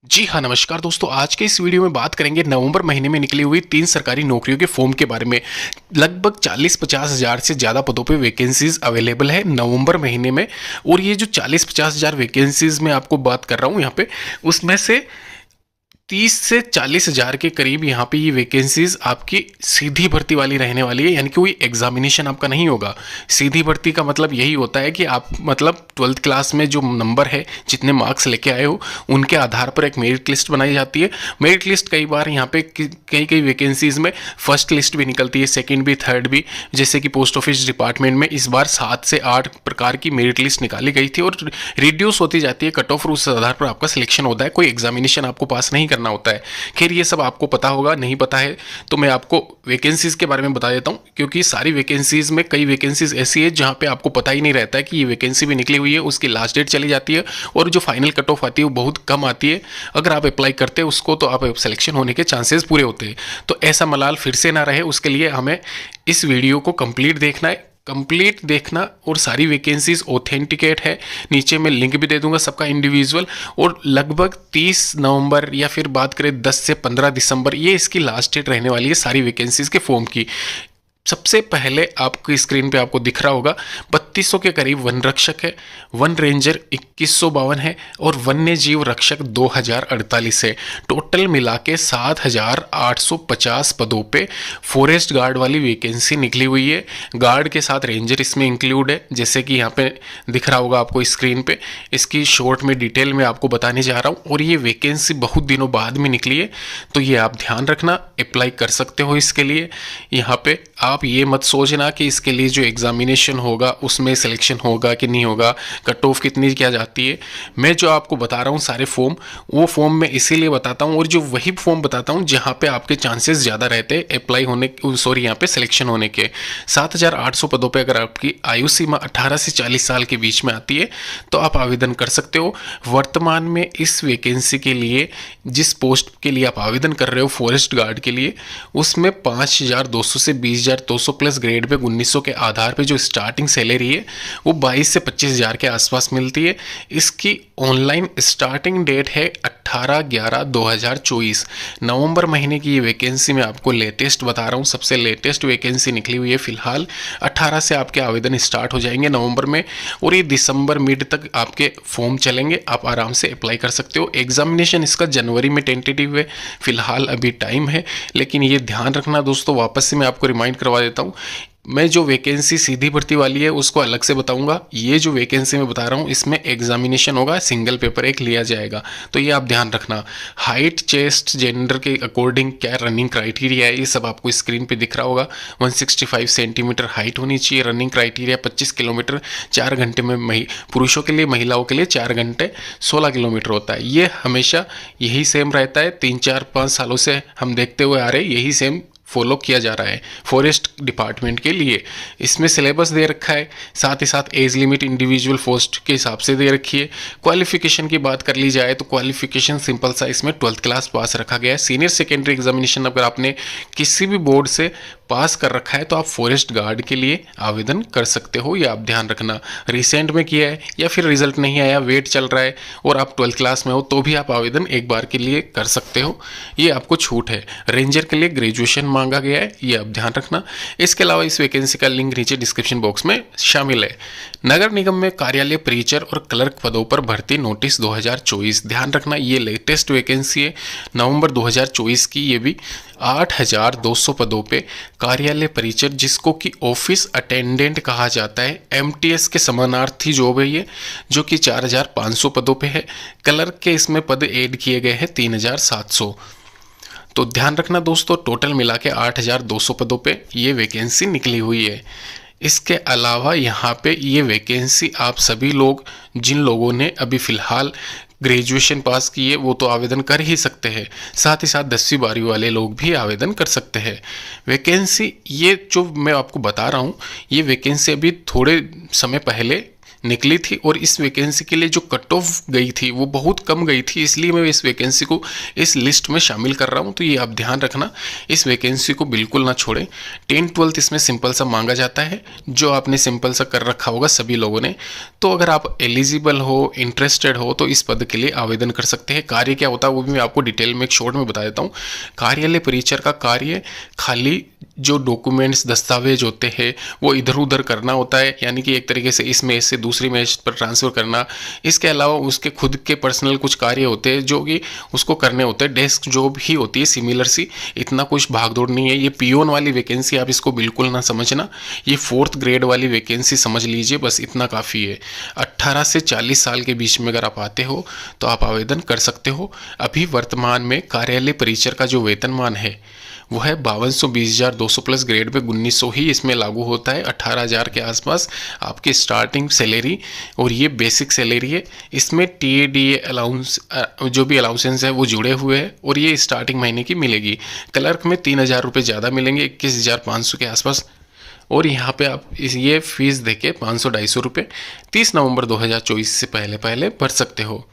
जी हाँ, नमस्कार दोस्तों। आज के इस वीडियो में बात करेंगे नवंबर महीने में निकली हुई 3 सरकारी नौकरियों के फॉर्म के बारे में। लगभग 40-50 हज़ार से ज़्यादा पदों पे वैकेंसीज़ अवेलेबल है नवंबर महीने में। और ये जो 40-50 हज़ार वैकेंसीज़ में आपको बात कर रहा हूँ यहाँ पे, उसमें से 30 से 40 हज़ार के करीब यहाँ पे ये वैकेंसीज आपकी सीधी भर्ती वाली रहने वाली है, यानी कि कोई एग्जामिनेशन आपका नहीं होगा। सीधी भर्ती का मतलब यही होता है कि आप मतलब 12th क्लास में जो नंबर है, जितने मार्क्स लेके आए हो, उनके आधार पर एक मेरिट लिस्ट बनाई जाती है। मेरिट लिस्ट कई बार यहाँ पे कई कई वैकेंसीज में फर्स्ट लिस्ट भी निकलती है, सेकेंड भी, थर्ड भी। जैसे कि पोस्ट ऑफिस डिपार्टमेंट में इस बार 7 से 8 प्रकार की मेरिट लिस्ट निकाली गई थी और रिड्यूस होती जाती है कट ऑफ, और उस आधार पर आपका सिलेक्शन होता है। कोई एग्जामिनेशन आपको पास नहीं करना होता है। खैर, ये सब आपको पता होगा, नहीं पता है तो मैं आपको वैकेंसीज के बारे में बता देता हूँ, क्योंकि सारी वैकेंसीज में कई वैकेंसीज ऐसी है जहाँ पे आपको पता ही नहीं रहता है कि ये वैकेंसी भी निकली हुई है, उसकी लास्ट डेट चली जाती है और जो फाइनल कट ऑफ आती है वो बहुत कम आती है। अगर आप अप्लाई करते हैं उसको तो आप सिलेक्शन होने के चांसेस पूरे होते हैं। तो ऐसा मलाल फिर से ना रहे, उसके लिए हमें इस वीडियो को कंप्लीट देखना है, कंप्लीट देखना। और सारी वैकेंसीज ऑथेंटिकेट है, नीचे मैं लिंक भी दे दूंगा सबका इंडिविजुअल। और लगभग 30 नवंबर या फिर बात करें 10 से 15 दिसंबर, ये इसकी लास्ट डेट रहने वाली है सारी वैकेंसीज के फॉर्म की। सबसे पहले आपकी स्क्रीन पे आपको दिख रहा होगा 3200 के करीब वन रक्षक है, वन रेंजर 2152 है और वन्य जीव रक्षक 2048 है। टोटल मिला के 7850 पदों पे फॉरेस्ट गार्ड वाली वैकेंसी निकली हुई है। गार्ड के साथ रेंजर इसमें इंक्लूड है, जैसे कि यहाँ पे दिख रहा होगा आपको स्क्रीन पे। इसकी शॉर्ट में डिटेल में आपको बताने जा रहा हूँ। और ये वैकेंसी बहुत दिनों बाद में निकली है, तो ये आप ध्यान रखना, अप्लाई कर सकते हो इसके लिए। यहाँ पे आप ये मत सोचना कि इसके लिए जो एग्जामिनेशन होगा उसमें सिलेक्शन होगा कि नहीं होगा, कट ऑफ कितनी क्या जाती है। मैं जो आपको बता रहा हूँ सारे फॉर्म, वो फॉर्म मैं इसीलिए बताता हूँ, और जो वही फॉर्म बताता हूँ जहाँ पे आपके चांसेस ज़्यादा रहते हैं अप्लाई होने, सॉरी यहाँ पे सिलेक्शन होने के। 7800 पदों पे अगर आपकी आयु सीमा 18 से 40 साल के बीच में आती है तो आप आवेदन कर सकते हो। वर्तमान में इस वैकेंसी के लिए, जिस पोस्ट के लिए आप आवेदन कर रहे हो फॉरेस्ट गार्ड के लिए, उसमें 5200 से 20200 प्लस ग्रेड पे 1900 के आधार पे जो स्टार्टिंग सैलरी है वो 22 से 25 हज़ार के आसपास मिलती है। इसकी ऑनलाइन स्टार्टिंग डेट है 18/11/2024। नवंबर महीने की ये वैकेंसी मैं आपको लेटेस्ट बता रहा हूँ, सबसे लेटेस्ट वैकेंसी निकली हुई है फिलहाल। 18 से आपके आवेदन स्टार्ट हो जाएंगे नवंबर में, और ये दिसंबर मिड तक आपके फॉर्म चलेंगे, आप आराम से अप्लाई कर सकते हो। एग्जामिनेशन इसका जनवरी में टेंटेटिव है, फिलहाल अभी टाइम है। लेकिन ये ध्यान रखना दोस्तों, वापस से मैं आपको रिमाइंड करवा देता हूँ, मैं जो वैकेंसी सीधी भर्ती वाली है उसको अलग से बताऊंगा। ये जो वैकेंसी मैं बता रहा हूँ इसमें एग्जामिनेशन होगा, सिंगल पेपर एक लिया जाएगा, तो ये आप ध्यान रखना। हाइट, चेस्ट, जेंडर के अकॉर्डिंग क्या रनिंग क्राइटेरिया है, ये सब आपको स्क्रीन पे दिख रहा होगा। 165 सेंटीमीटर हाइट होनी चाहिए। रनिंग क्राइटेरिया 25 किलोमीटर 4 घंटे में पुरुषों के लिए, महिलाओं के लिए 4 घंटे 16 किलोमीटर होता है। ये हमेशा यही सेम रहता है, 3-4-5 सालों से हम देखते हुए आ रहे हैं, यही सेम फॉलो किया जा रहा है फॉरेस्ट डिपार्टमेंट के लिए। इसमें सिलेबस दे रखा है, साथ ही साथ एज लिमिट इंडिविजुअल पोस्ट के हिसाब से दे रखी है। क्वालिफिकेशन की बात कर ली जाए तो क्वालिफिकेशन सिंपल सा इसमें 12th क्लास पास रखा गया है। सीनियर सेकेंडरी एग्जामिनेशन अगर आपने किसी भी बोर्ड से पास कर रखा है तो आप फॉरेस्ट गार्ड के लिए आवेदन कर सकते हो, ये आप ध्यान रखना। रिसेंट में किया है या फिर रिजल्ट नहीं आया, वेट चल रहा है और आप 12th क्लास में हो तो भी आप आवेदन एक बार के लिए कर सकते हो, ये आपको छूट है। रेंजर के लिए ग्रेजुएशन मांगा गया है, ये आप ध्यान रखना। इसके अलावा इस वैकेंसी का लिंक नीचे डिस्क्रिप्शन बॉक्स में शामिल है। नगर निगम में कार्यालय परिचर और क्लर्क पदों पर भर्ती नोटिस 2024, ध्यान रखना ये लेटेस्ट वैकेंसी है नवंबर 2024 की। ये भी 8200 पदों पे कार्यालय परिचर, जिसको कि ऑफिस अटेंडेंट कहा जाता है, एमटीएस के समानार्थी जॉब है ये, जो कि 4500 पदों पे है। क्लर्क के इसमें पद ऐड किए गए हैं 3700। तो ध्यान रखना दोस्तों, टोटल मिला के 8200 पदों पे ये वैकेंसी निकली हुई है। इसके अलावा यहाँ पे ये वैकेंसी आप सभी लोग, जिन लोगों ने अभी फ़िलहाल ग्रेजुएशन पास की है वो तो आवेदन कर ही सकते हैं, साथ ही साथ 10वीं 12वीं वाले लोग भी आवेदन कर सकते हैं। वैकेंसी ये जो मैं आपको बता रहा हूँ, ये वैकेंसी अभी थोड़े समय पहले निकली थी और इस वैकेंसी के लिए जो कट ऑफ गई थी वो बहुत कम गई थी, इसलिए मैं इस वैकेंसी को इस लिस्ट में शामिल कर रहा हूँ। तो ये आप ध्यान रखना, इस वैकेंसी को बिल्कुल ना छोड़ें। 10th-12th इसमें सिंपल सा मांगा जाता है, जो आपने सिंपल सा कर रखा होगा सभी लोगों ने। तो अगर आप एलिजिबल हो, इंटरेस्टेड हो, तो इस पद के लिए आवेदन कर सकते हैं। कार्य क्या होता है वो भी मैं आपको डिटेल में एक शॉर्ट में बता देता हूँ। कार्यालय परिचर का कार्य खाली जो डॉक्यूमेंट्स, दस्तावेज होते हैं वो इधर उधर करना होता है, यानी कि एक तरीके से इस मेज से दूसरी मेज पर ट्रांसफ़र करना। इसके अलावा उसके खुद के पर्सनल कुछ कार्य होते हैं जो कि उसको करने होते हैं। डेस्क जॉब ही होती है सिमिलर सी, इतना कुछ भागदौड़ नहीं है। ये पियोन वाली वैकेंसी आप इसको बिल्कुल ना समझना, ये 4th ग्रेड वाली वैकेंसी समझ लीजिए, बस इतना काफ़ी है। 18 से 40 साल के बीच में अगर आप आते हो तो आप आवेदन कर सकते हो। अभी वर्तमान में कार्यालय परिचर का जो वेतनमान है वो है 5220,200 प्लस ग्रेड में 1900 ही इसमें लागू होता है। 18,000 के आसपास आपकी स्टार्टिंग सैलरी, और ये बेसिक सैलरी है। इसमें TADA अलाउंस, जो भी अलाउंसेंस है वो जुड़े हुए हैं, और ये स्टार्टिंग महीने की मिलेगी। क्लर्क में 3,000 रुपये ज़्यादा मिलेंगे, 21,500 के आसपास। और यहाँ पे आप ये फीस देके 500-250 रुपये 30 नवंबर 2024 से पहले भर सकते हो।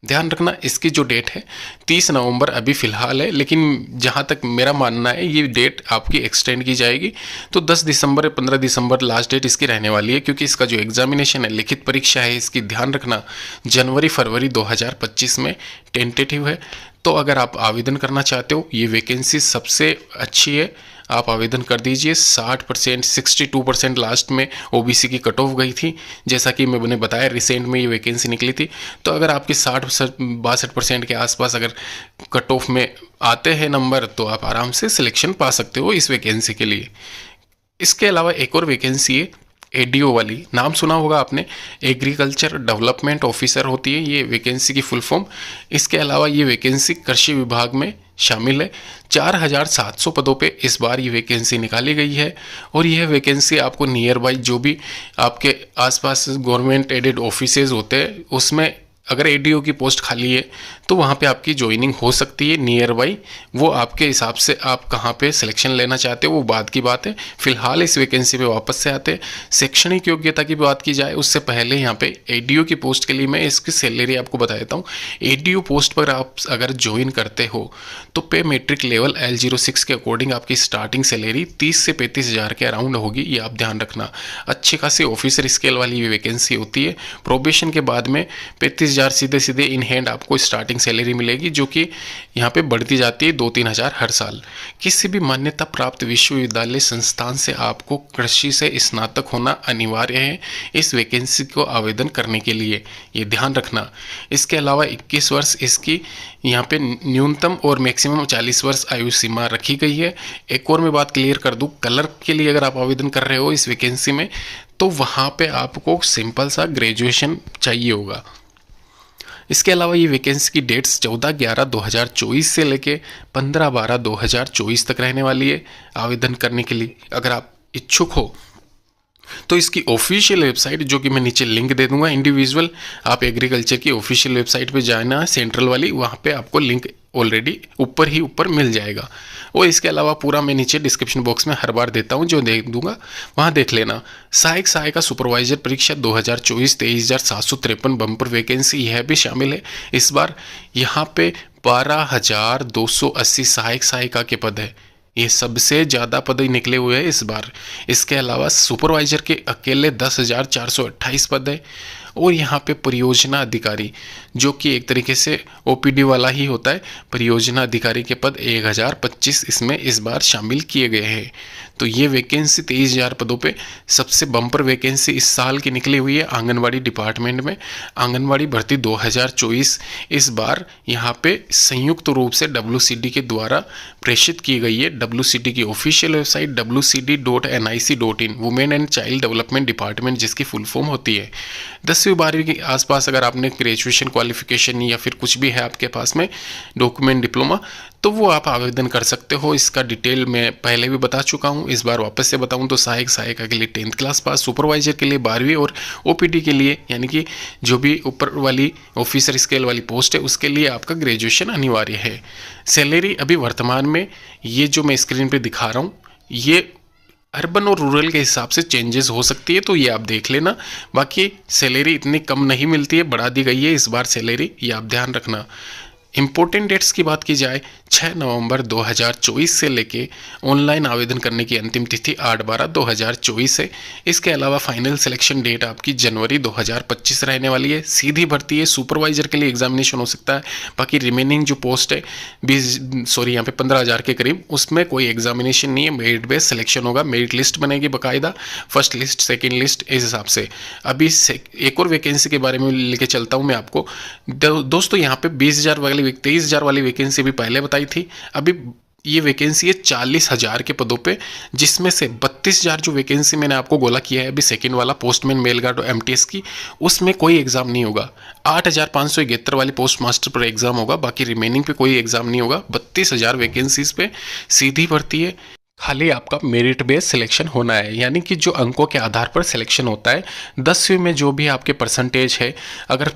ध्यान रखना, इसकी जो डेट है 30 नवंबर अभी फ़िलहाल है, लेकिन जहाँ तक मेरा मानना है ये डेट आपकी एक्सटेंड की जाएगी। तो 10 दिसंबर या 15 दिसंबर लास्ट डेट इसकी रहने वाली है, क्योंकि इसका जो एग्जामिनेशन है, लिखित परीक्षा है, इसकी ध्यान रखना जनवरी-फरवरी 2025 में टेंटेटिव है। तो अगर आप आवेदन करना चाहते हो, ये वैकेंसी सबसे अच्छी है, आप आवेदन कर दीजिए। 60%, 62% लास्ट में OBC की कट ऑफ गई थी, जैसा कि मैंने बताया रिसेंट में ये वैकेंसी निकली थी। तो अगर आपके 60-62% के आसपास अगर कट ऑफ में आते हैं नंबर, तो आप आराम से सिलेक्शन पा सकते हो इस वैकेंसी के लिए। इसके अलावा एक और वैकेंसी है ADO वाली, नाम सुना होगा आपने, एग्रीकल्चर डेवलपमेंट ऑफिसर होती है ये वैकेंसी की फुल फॉर्म। इसके अलावा ये वैकेंसी कृषि विभाग में शामिल है। 4,700 पदों पे इस बार ये वैकेंसी निकाली गई है, और यह वैकेंसी आपको नियर बाई जो भी आपके आसपास गवर्नमेंट एडेड ऑफिसेज होते हैं उसमें अगर ADO की पोस्ट खाली है तो वहाँ पे आपकी ज्वाइनिंग हो सकती है नियर बाई। वो आपके हिसाब से आप कहाँ पे सिलेक्शन लेना चाहते हो वो बात की बात है। फिलहाल इस वैकेंसी पे वापस से आते हैं। शैक्षणिक योग्यता की बात की जाए उससे पहले यहाँ पे ADO की पोस्ट के लिए मैं इसकी सैलरी आपको बता देता हूँ। ADO पोस्ट पर आप अगर ज्वाइन करते हो तो पे मेट्रिक लेवल L06 के अकॉर्डिंग आपकी स्टार्टिंग सैलरी 30 से 35,000 के अराउंड होगी, ये आप ध्यान रखना। अच्छी खासी ऑफिसर स्केल वाली वैकेंसी होती है। प्रोबेशन के बाद में 35,000 सीधे सीधे इन हैंड आपको स्टार्टिंग सैलरी मिलेगी, जो कि यहाँ पे बढ़ती जाती है 2-3 हज़ार हर साल। किसी भी मान्यता प्राप्त विश्वविद्यालय संस्थान से आपको कृषि से स्नातक होना अनिवार्य है इस वैकेंसी को आवेदन करने के लिए, ये ध्यान रखना। इसके अलावा 21 वर्ष इसकी यहाँ पे न्यूनतम और मैक्सिमम 40 वर्ष आयु सीमा रखी गई है। एक और मैं बात क्लियर कर दूँ, क्लर्क के लिए अगर आप आवेदन कर रहे हो इस वैकेंसी में तो वहाँ पे आपको सिंपल सा ग्रेजुएशन चाहिए होगा। इसके अलावा ये वैकेंसी की डेट्स 14/11/2024 से लेके 15/12/2024 तक रहने वाली है। आवेदन करने के लिए अगर आप इच्छुक हो तो इसकी ऑफिशियल वेबसाइट, जो कि मैं नीचे लिंक दे दूंगा इंडिविजुअल, आप एग्रीकल्चर की ऑफिशियल वेबसाइट पे जाना, सेंट्रल वाली, वहाँ पे आपको लिंक ऑलरेडी ऊपर मिल जाएगा। और इसके अलावा पूरा मैं नीचे डिस्क्रिप्शन बॉक्स में हर बार देता हूँ, जो दे दूंगा वहाँ देख लेना। सहायक सहायिका सुपरवाइजर परीक्षा 2024 23,753 बम्पर वैकेंसी यह भी शामिल है इस बार। यहाँ पे 12,280 सहायक सहायिका के पद है, ये सबसे ज़्यादा पद निकले हुए हैं इस बार। इसके अलावा सुपरवाइजर के अकेले 10,428 पद है। और यहाँ पे परियोजना अधिकारी, जो कि एक तरीके से OPD वाला ही होता है, परियोजना अधिकारी के पद 1,025 इसमें इस बार शामिल किए गए हैं। तो ये वैकेंसी 23,000 पदों पे सबसे बम्पर वैकेंसी इस साल की निकली हुई है आंगनवाड़ी डिपार्टमेंट में। आंगनवाड़ी भर्ती 2024 इस बार यहाँ पे संयुक्त रूप से WCD के द्वारा प्रेषित की गई है। WCD की official website wcd.nic.in, women and child development department जिसकी फुल फॉर्म होती है। 10वीं-12वीं के आसपास अगर आपने ग्रेजुएशन क्वालिफिकेशन या फिर कुछ भी है आपके पास में डॉक्यूमेंट डिप्लोमा, तो वो आप आवेदन कर सकते हो। इसका डिटेल मैं पहले भी बता चुका हूँ, इस बार वापस से बताऊँ तो सहायक सहायिका के लिए 10th क्लास पास, सुपरवाइजर के लिए 12वीं, और OPD के लिए यानी कि जो भी ऊपर वाली ऑफिसर स्केल वाली पोस्ट है उसके लिए आपका ग्रेजुएशन अनिवार्य है। सैलरी अभी वर्तमान में ये जो मैं स्क्रीन पे दिखा रहा हूँ ये अर्बन और रूरल के हिसाब से चेंजेस हो सकती है, तो ये आप देख लेना। बाकी सैलरी इतनी कम नहीं मिलती है, बढ़ा दी गई है इस बार सैलरी, ये आप ध्यान रखना। इम्पोर्टेंट डेट्स की बात की जाए, 6 नवंबर 2024 से लेके ऑनलाइन आवेदन करने की अंतिम तिथि 8/12/2024 है। इसके अलावा फाइनल सिलेक्शन डेट आपकी जनवरी 2025 रहने वाली है। सीधी भर्ती है, सुपरवाइजर के लिए एग्जामिनेशन हो सकता है। बाकी रिमेनिंग जो पोस्ट है 15,000 के करीब, उसमें कोई एग्जामिनेशन नहीं है, मेरिट बेस्ड सिलेक्शन होगा। मेरिट लिस्ट बनेगी बाकायदा, फर्स्ट लिस्ट सेकेंड लिस्ट इस हिसाब से। अभी एक और वैकेंसी के बारे में लेके चलता हूँ मैं आपको। दोस्तों यहाँ पे 23,000 वाली वैकेंसी भी पहले बताई थी। अभी ये वैकेंसी है 40,000 के पदों पे, जिसमें से 32,000 जो वैकेंसी मैंने आपको गोला किया है अभी सेकेंड वाला पोस्टमैन मेल गार्ड और एमटीएस की, उसमें कोई एग्जाम नहीं होगा। 8,571 वाली पोस्ट मास्टर पर एग्जाम होगा, बाकी रिमेनिंग पे कोई एग्जाम नहीं होगा। 32,000 वैकेंसीज पे सीधी भर्ती है। खाली आपका मेरिट बेस्ड सिलेक्शन होना है, यानी कि जो अंकों के आधार पर सिलेक्शन होता है। 10वीं में जो भी आपके परसेंटेज है, अगर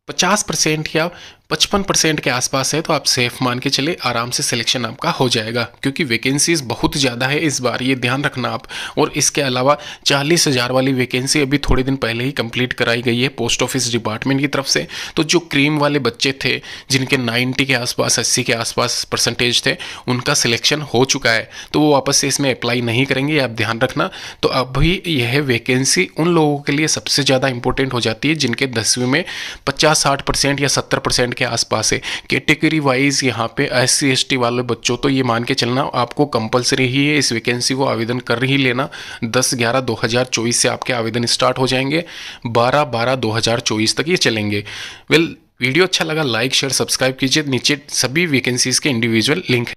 50% या 55% के आसपास है तो आप सेफ मान के चले, आराम से सिलेक्शन आपका हो जाएगा, क्योंकि वैकेंसीज बहुत ज़्यादा है इस बार, ये ध्यान रखना आप। और इसके अलावा 40,000 वाली वैकेंसी अभी थोड़े दिन पहले ही कंप्लीट कराई गई है पोस्ट ऑफिस डिपार्टमेंट की तरफ से। तो जो क्रीम वाले बच्चे थे जिनके 90 के आसपास 80 के आसपास परसेंटेज थे, उनका सिलेक्शन हो चुका है, तो वो वापस से इसमें अप्लाई नहीं करेंगे, आप ध्यान रखना। तो अभी यह वैकेंसी उन लोगों के लिए सबसे ज़्यादा इंपॉर्टेंट हो जाती है जिनके 10वीं में 50-60% या 70% के आसपास है। कैटेगरी वाइज यहाँ पे SC ST वाले बच्चों, तो ये मान के चलना आपको कंपलसरी ही है इस वैकेंसी को आवेदन कर ही लेना। 10/11/2024 से आपके आवेदन स्टार्ट हो जाएंगे, 12/12/2024 तक ये चलेंगे। वीडियो अच्छा लगा लाइक शेयर सब्सक्राइब कीजिए, नीचे सभी वैकेंसीज के इंडिविजुअल लिंक